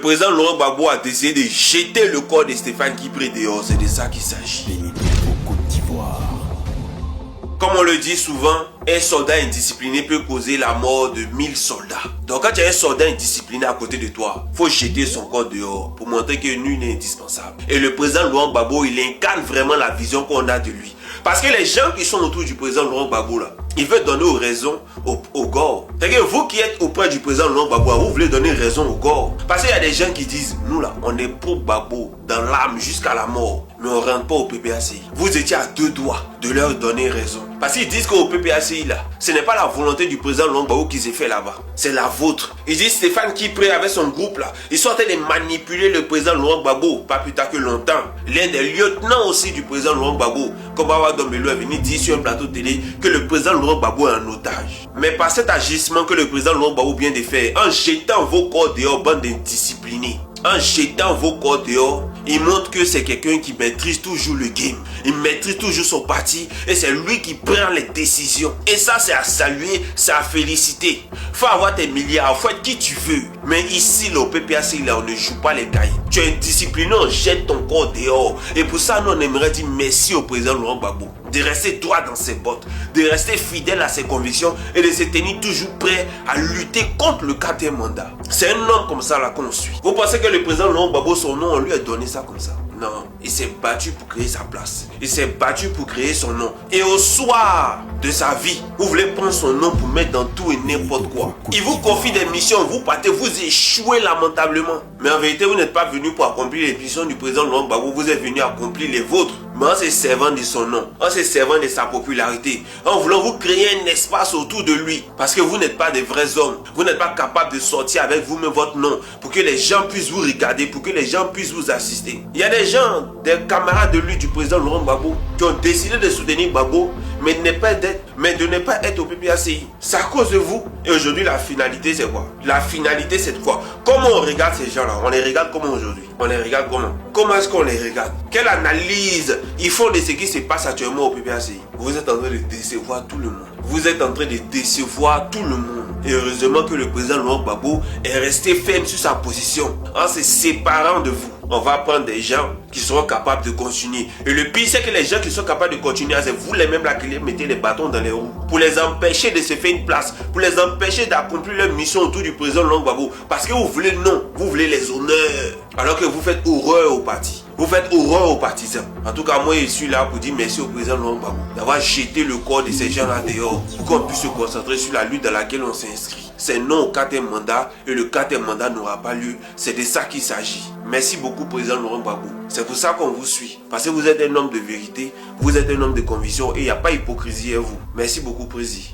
Le président Laurent Gbagbo a décidé de jeter le corps de Stéphane Guibré dehors. C'est de ça qu'il s'agit. Comme on le dit souvent, un soldat indiscipliné peut causer la mort de 1000 soldats. Donc quand tu as un soldat indiscipliné à côté de toi, il faut jeter son corps dehors pour montrer que nul n'est indispensable. Et le président Laurent Gbagbo, il incarne vraiment la vision qu'on a de lui. Parce que les gens qui sont autour du président Laurent Gbagbo là, ils veulent donner raison au gore. C'est-à-dire que vous qui êtes auprès du président Laurent Gbagbo, vous voulez donner raison au gore. Parce qu'il y a des gens qui disent, nous là, on est pour Gbagbo dans l'âme jusqu'à la mort. Mais on ne rentre pas au PPACI. Vous étiez à 2 doigts de leur donner raison. Parce qu'ils disent qu'au PPACI là, ce n'est pas la volonté du président Laurent Gbagbo qui s'est fait là-bas. C'est la vôtre. Ils disent Stéphane Guibré avec son groupe là, ils sont en train de manipuler le président Laurent Gbagbo, pas plus tard que longtemps. L'un des lieutenants aussi du président Laurent Gbagbo, comme Awa Dombello est venu dire sur un plateau télé que le président Laurent Gbagbo est en otage. Mais par cet agissement que le président Laurent Gbagbo vient de faire, en jetant vos corps dehors, bande d'indisciplinés, en jetant vos corps dehors, il montre que c'est quelqu'un qui maîtrise toujours le game. Il maîtrise toujours son parti et c'est lui qui prend les décisions. Et ça, c'est à saluer, c'est à féliciter. Faut avoir tes milliards, faut être qui tu veux. Mais ici, là, au PPACI, là, on ne joue pas les cahiers. Tu es indiscipliné, on jette ton corps dehors. Et pour ça, nous, on aimerait dire merci au président Laurent Gbagbo de rester droit dans ses bottes, de rester fidèle à ses convictions et de se tenir toujours prêt à lutter contre le 4e mandat. C'est un homme comme ça là qu'on suit. Vous pensez que le président Laurent Gbagbo, son nom, on lui a donné ça comme ça? Non, il s'est battu pour créer sa place. Il s'est battu pour créer son nom. Et au soir de sa vie, vous voulez prendre son nom pour mettre dans tout et n'importe quoi. Il vous confie des missions, vous partez, vous échouez lamentablement. Mais en vérité, vous n'êtes pas venu pour accomplir les missions du président Laurent Gbagbo, vous êtes venu accomplir les vôtres. Mais en se servant de son nom, en se servant de sa popularité, en voulant vous créer un espace autour de lui. Parce que vous n'êtes pas des vrais hommes. Vous n'êtes pas capable de sortir avec vous-même votre nom pour que les gens puissent vous regarder, pour que les gens puissent vous assister. Il y a des gens, des camarades de lui, du président Laurent Gbagbo, qui ont décidé de soutenir Gbagbo, mais de ne pas être au PPACI. C'est à cause de vous. Et aujourd'hui, la finalité, c'est quoi? La finalité, c'est quoi? Comment on regarde ces gens-là? On les regarde comment aujourd'hui? On les regarde comment? Comment est-ce qu'on les regarde? Quelle analyse ils font de ce qui se passe actuellement au PPACI? Vous êtes en train de décevoir tout le monde. Vous êtes en train de décevoir tout le monde. Et heureusement que le président Laurent Gbagbo est resté ferme sur sa position en se séparant de vous. On va prendre des gens qui seront capables de continuer. Et le pire, c'est que les gens qui sont capables de continuer, c'est vous les mêmes là qui les mettez les bâtons dans les roues. Pour les empêcher de se faire une place. Pour les empêcher d'accomplir leur mission autour du président Laurent Gbagbo. Parce que vous voulez le nom, vous voulez les honneurs. Alors que vous faites horreur au parti. Vous faites horreur aux partisans. En tout cas, moi, je suis là pour dire merci au président Laurent Gbagbo d'avoir jeté le corps de ces gens-là dehors pour qu'on puisse se concentrer sur la lutte dans laquelle on s'inscrit. C'est non au 4e mandat et le 4e mandat n'aura pas lieu. C'est de ça qu'il s'agit. Merci beaucoup, président Laurent Gbagbo. C'est pour ça qu'on vous suit. Parce que vous êtes un homme de vérité, vous êtes un homme de conviction et il n'y a pas d'hypocrisie à vous. Merci beaucoup, président.